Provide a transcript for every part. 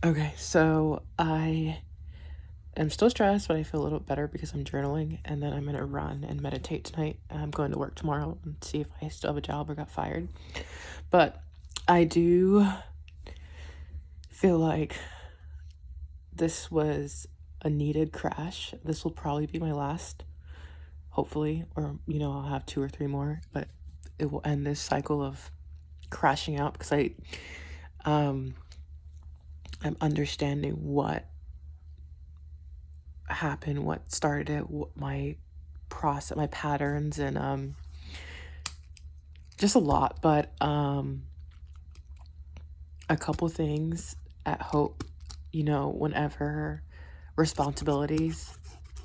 Okay, so I am still stressed, but I feel a little better because I'm journaling, and then I'm gonna run and meditate tonight. I'm going to work tomorrow and see if I still have a job or got fired. But I do feel like this was a needed crash. This will probably be my last, hopefully, or I'll have two or three more, but it will end this cycle of crashing out because um I'm understanding what happened, what started it, my process, my patterns, and just a lot. But a couple things at Hope, whenever responsibilities,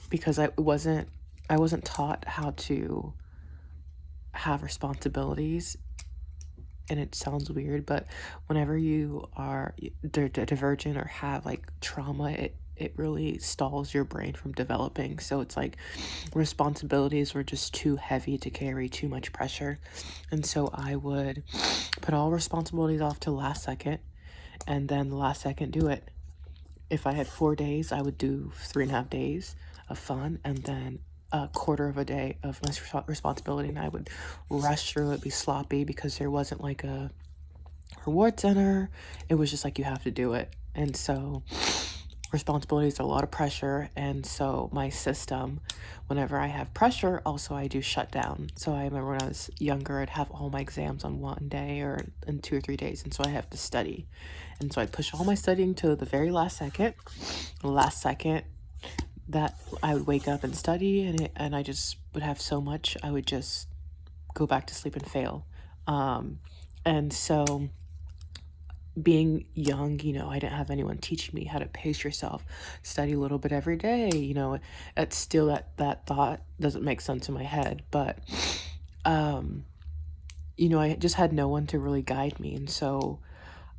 because I wasn't taught how to have responsibilities, and it sounds weird, but whenever you are divergent or have like trauma, it really stalls your brain from developing. So it's like responsibilities were just too heavy to carry, too much pressure. And so I would put all responsibilities off to last second, and then the last second do it. If I had 4 days, I would do 3.5 days of fun, and then a quarter of a day of less responsibility, and I would rush through it, be sloppy because there wasn't like a reward center. It was just like you have to do it. And so responsibilities are a lot of pressure, and so my system, whenever I have pressure, also I do shut down. So I remember when I was younger, I'd have all my exams on one day or in 2 or 3 days, and so I have to study, and so I'd push all my studying to the very last second. The last second that I would wake up and study, and I just would have so much, I would just go back to sleep and fail. And so being young, I didn't have anyone teaching me how to pace yourself, study a little bit every day. It's still that thought doesn't make sense in my head, but um, I just had no one to really guide me, and so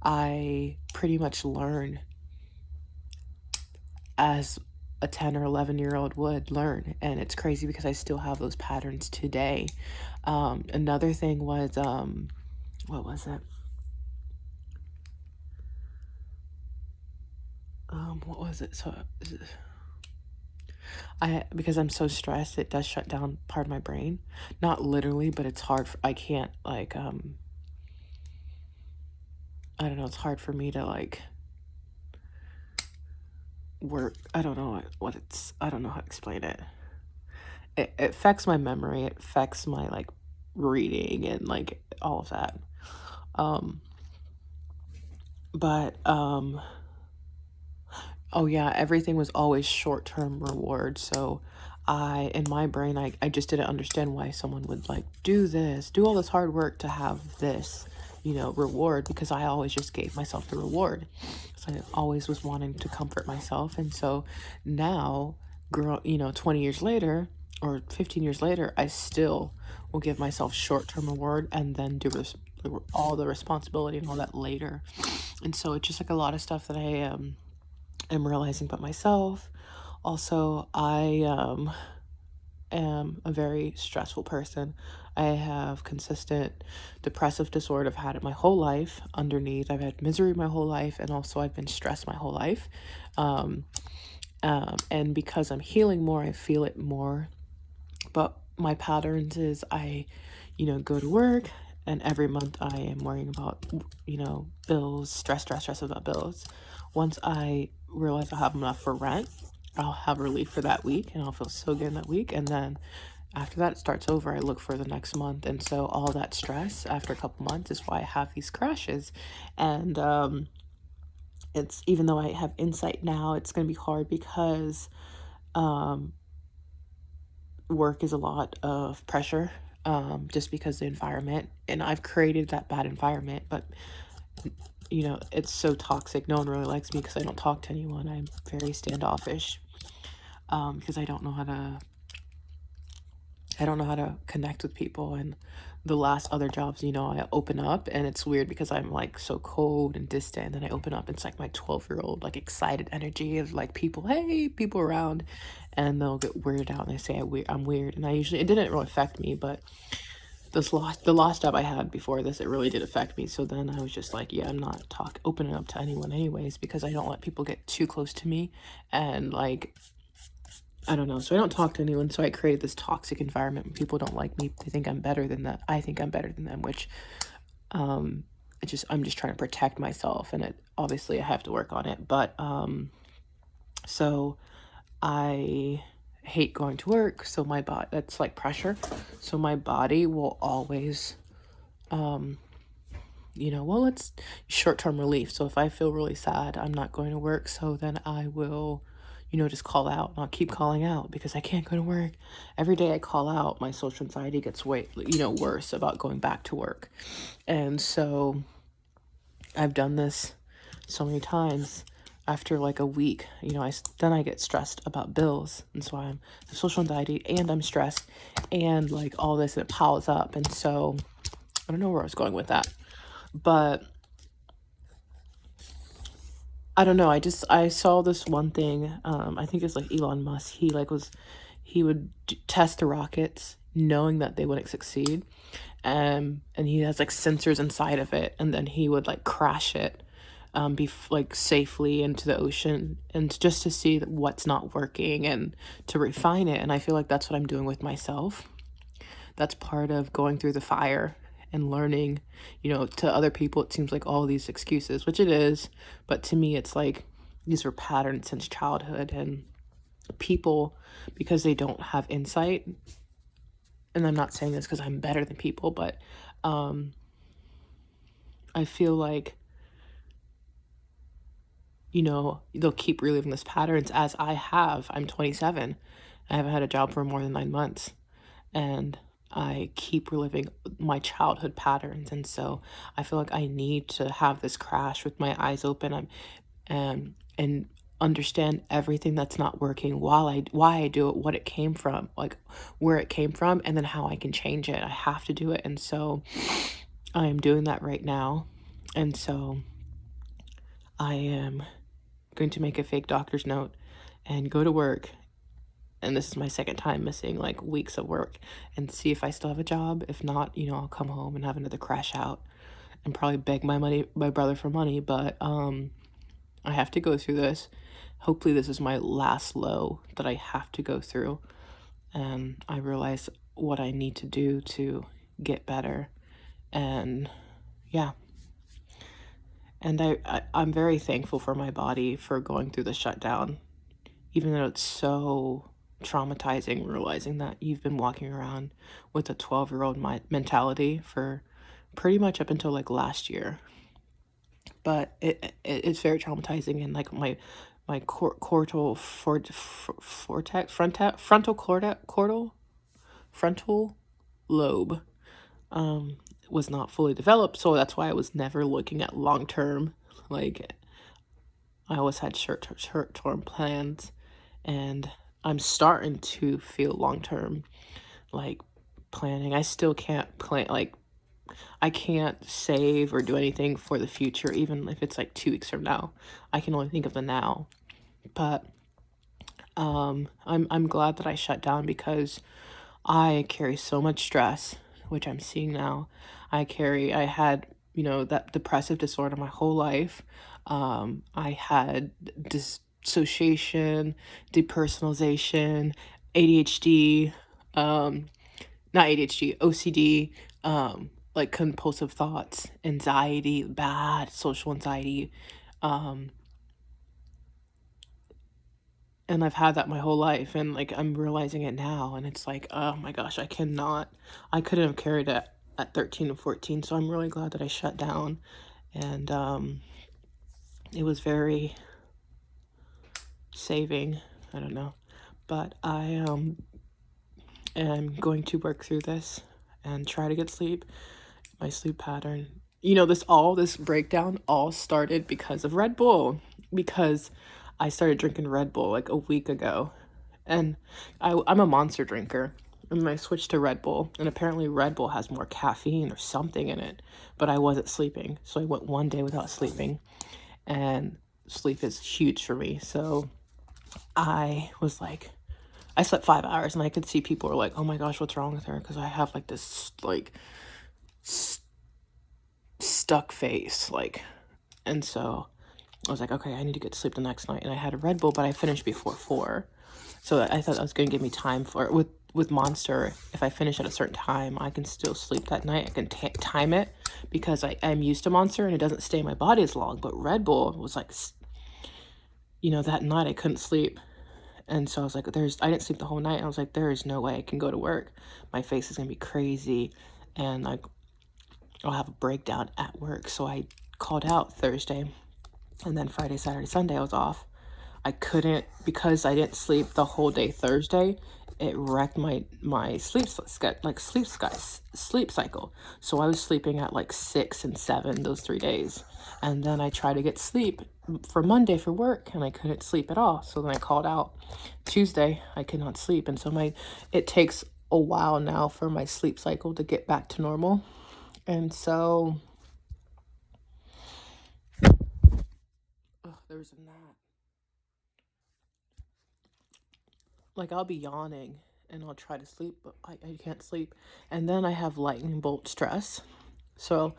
I pretty much learn as a 10 or 11-year-old would learn, and it's crazy because I still have those patterns today. Another thing was what was it? What was it? So I because I'm so stressed, it does shut down part of my brain. Not literally, but it's hard. I can't like I don't know. It's hard for me to like work. I don't know what it's. I don't know how to explain it. It affects my memory. It affects my like reading and like all of that. Um, but oh yeah, everything was always short-term reward. So in my brain, I just didn't understand why someone would like do this, do all this hard work to have this, reward, because I always just gave myself the reward. So I always was wanting to comfort myself. And so now, 20 years later or 15 years later, I still will give myself short-term reward and then do all the responsibility and all that later. And so it's just like a lot of stuff that I am realizing about myself. Also, I am a very stressful person. I have consistent depressive disorder. I've had it my whole life. Underneath, I've had misery my whole life, and also I've been stressed my whole life. Um, and because I'm healing more, I feel it more. But my patterns is go to work, and every month I am worrying about, bills, stress about bills. Once I realize I have enough for rent, I'll have relief for that week and I'll feel so good in that week. And then after that it starts over, I look for the next month. And so all that stress after a couple months is why I have these crashes. And it's, even though I have insight now, it's going to be hard because um work is a lot of pressure, just because the environment, and I've created that bad environment. But it's so toxic, no one really likes me because I don't talk to anyone. I'm very standoffish, because I don't know how to connect with people. And the last other jobs, I open up, and it's weird because I'm like so cold and distant, and then I open up, it's like my 12-year-old like excited energy of like people, hey, people around, and they'll get weirded out and they say I'm weird. And I usually, it didn't really affect me, but the last job I had before this, it really did affect me. So then I was just like, yeah, I'm not opening up to anyone anyways, because I don't let people get too close to me. And like, I don't know. So I don't talk to anyone. So I created this toxic environment when people don't like me. They think I'm better than that. I think I'm better than them, which I'm just trying to protect myself, and it obviously I have to work on it. But so I hate going to work. So my body, that's like pressure. So my body will always, well, it's short-term relief. So if I feel really sad, I'm not going to work. So then I will, just call out. I'll keep calling out because I can't go to work. Every day I call out, my social anxiety gets worse about going back to work. And so I've done this so many times. After like a week, then I get stressed about bills. And so I'm social anxiety and I'm stressed and like all this, and it piles up. And so I don't know where I was going with that, but I don't know. I saw this one thing. I think it's like Elon Musk. He would test the rockets knowing that they wouldn't succeed. And he has like sensors inside of it, and then he would like crash it like safely into the ocean, and just to see what's not working and to refine it. And I feel like that's what I'm doing with myself. That's part of going through the fire and learning. To other people it seems like all these excuses, which it is, but to me it's like these are patterns since childhood. And people, because they don't have insight, and I'm not saying this because I'm better than people, but I feel like they'll keep reliving this patterns, as I have. I'm 27. I haven't had a job for more than 9 months. And I keep reliving my childhood patterns. And so I feel like I need to have this crash with my eyes open, and understand everything that's not working, why I do it, what it came from, like where it came from, and then how I can change it. I have to do it. And so I am doing that right now. And so I am going to make a fake doctor's note and go to work. And this is my second time missing like weeks of work, and see if I still have a job. If not, I'll come home and have another crash out and probably beg my brother for money. But I have to go through this. Hopefully this is my last low that I have to go through, and I realize what I need to do to get better. And yeah. And I'm very thankful for my body for going through the shutdown, even though it's so traumatizing realizing that you've been walking around with a 12-year-old mentality for pretty much up until like last year. But it's very traumatizing, and like my frontal lobe was not fully developed, so that's why I was never looking at long term. Like I always had short-term plans, and I'm starting to feel long-term like planning. I still can't plan, like I can't save or do anything for the future, even if it's like 2 weeks from now. I can only think of the now. But I'm glad that I shut down, because I carry so much stress, which I'm seeing now. I had, that depressive disorder my whole life. I had dissociation, depersonalization, ADHD, not ADHD, OCD, like compulsive thoughts, anxiety, bad social anxiety. And I've had that my whole life, and like I'm realizing it now, and it's like, oh my gosh, I couldn't have carried it at 13 and 14. So I'm really glad that I shut down. And it was very saving. I don't know, but I am going to work through this and try to get sleep. My sleep pattern, this breakdown all started because of Red Bull, because I started drinking Red Bull like a week ago, and I'm a Monster drinker, and I switched to Red Bull, and apparently Red Bull has more caffeine or something in it, but I wasn't sleeping, so I went one day without sleeping, and sleep is huge for me. So I was like, I slept 5 hours, and I could see people were like, oh my gosh, what's wrong with her? Because I have like this like stuck face, like, and so I was like, okay, I need to get to sleep the next night. And I had a Red Bull, but I finished before 4. So I thought that was going to give me time for it. With Monster, if I finish at a certain time, I can still sleep that night. I can time it because I'm used to Monster and it doesn't stay in my body as long. But Red Bull was like, you know, that night I couldn't sleep. And so I was like, I didn't sleep the whole night. And I was like, there is no way I can go to work. My face is going to be crazy. And like, I'll have a breakdown at work. So I called out Thursday. And then Friday, Saturday, Sunday, I was off. I couldn't, because I didn't sleep the whole day Thursday, it wrecked my sleep cycle. So I was sleeping at like 6 and 7 those 3 days. And then I tried to get sleep for Monday for work, and I couldn't sleep at all. So then I called out. Tuesday, I could not sleep. And so it takes a while now for my sleep cycle to get back to normal. And so, there was a gnat. Like, I'll be yawning and I'll try to sleep, but I can't sleep. And then I have lightning bolt stress. So,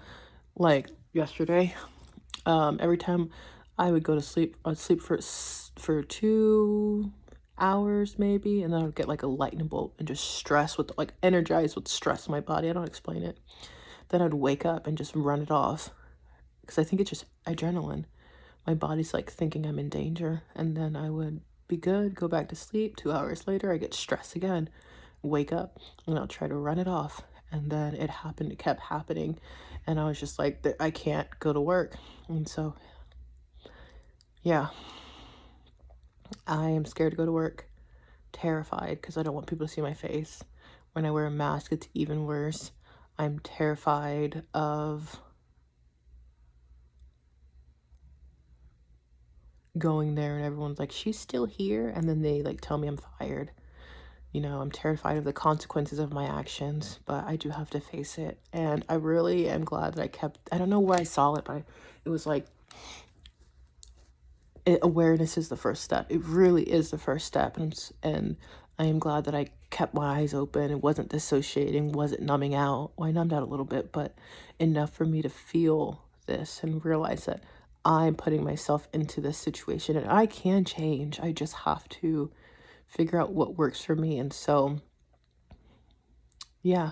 like yesterday, every time I would go to sleep, I'd sleep for 2 hours maybe, and then I would get like a lightning bolt and just stress with, like, energized with stress in my body. I don't explain it. Then I'd wake up and just run it off because I think it's just adrenaline. My body's like thinking I'm in danger, and then I would be good, go back to sleep. 2 hours later, I get stressed again, wake up, and I'll try to run it off. And then it kept happening. And I was just like, I can't go to work. And so, yeah, I am scared to go to work, terrified, because I don't want people to see my face. When I wear a mask, it's even worse. I'm terrified of going there and everyone's like, she's still here, and then they like tell me I'm fired. You know, I'm terrified of the consequences of my actions, but I do have to face it. And I really am glad that I don't know where I saw it, but it was like, awareness is the first step. It really is the first step. And I am glad that I kept my eyes open. It wasn't dissociating, wasn't numbing out. Well, I numbed out a little bit, but enough for me to feel this and realize that I'm putting myself into this situation and I can change. I just have to figure out what works for me. And so, yeah,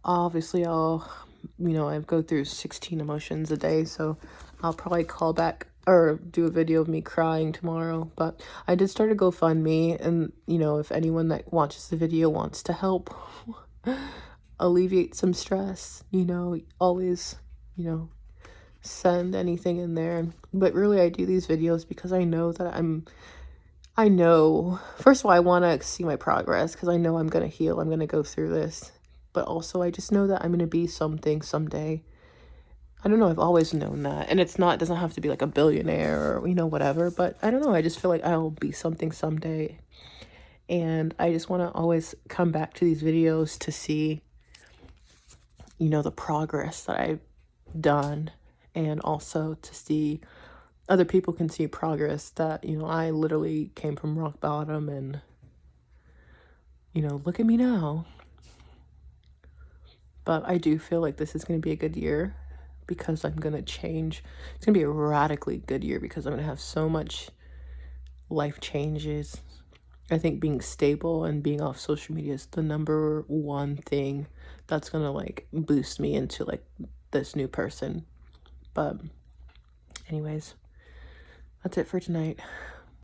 obviously I go through 16 emotions a day, so I'll probably call back or do a video of me crying tomorrow. But I did start a GoFundMe, and if anyone that watches the video wants to help alleviate some stress, always, send anything in there. But really, I do these videos because I know that first of all, I want to see my progress because I know I'm going to heal. I'm going to go through this. But also, I just know that I'm going to be something someday. I don't know. I've always known that. And it doesn't have to be like a billionaire or, whatever. But I don't know. I just feel like I'll be something someday. And I just want to always come back to these videos to see, the progress that I've done. And also to see other people can see progress that, I literally came from rock bottom and, look at me now. But I do feel like this is going to be a good year because I'm going to change. It's going to be a radically good year because I'm going to have so much life changes. I think being stable and being off social media is the number one thing that's going to like boost me into like this new person. But anyways, that's it for tonight.